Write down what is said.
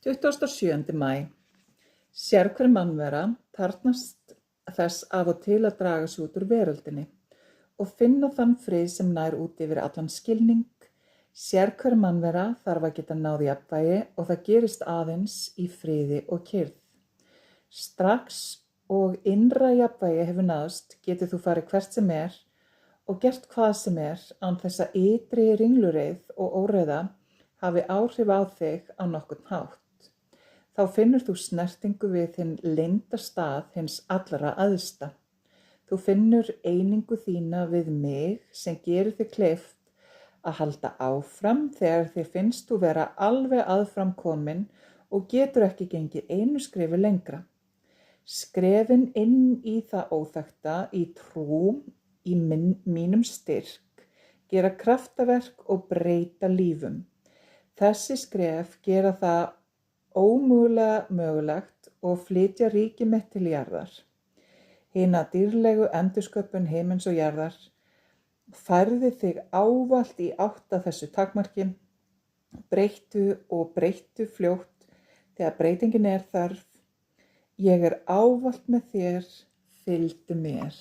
27. maí. Sérhver mannvera þarfnast þess af og til að draga sig út úr veröldinni og finna þann frið sem nær út yfir allan skilning. Sérhver mannvera þarf að geta náð jafnvægi og það gerist aðeins í friði og kyrrð. Strax og innra jafnvægi hefur náðst getur þú farið hvert sem er og gert hvað sem er án þess að ytri ringlureið og óreiða hafi áhrif á þig á nokkurn hátt. Þá finnur þú snertingu við hinn leynda stað hins allra æðsta. Þú finnur einingu þína við mig sem gerir þig kleift að halda áfram þegar þér finnst þú vera alveg aðfram komin og getur ekki gengið einu skrefi lengra. Skrefin inn í það óþekkta í trú í mínum styrk gera kraftaverk og breyta lífum. Þessi skref gera það ómögulega mögulegt og flytja ríki mitt til jarðar. Hina dýrlegu endursköpun himins og jarðar færði þig ávallt í átt að þessu takmarki, breyttu fljótt þegar breytingin er þörf. Ég er ávallt með þér, fylgdu mér.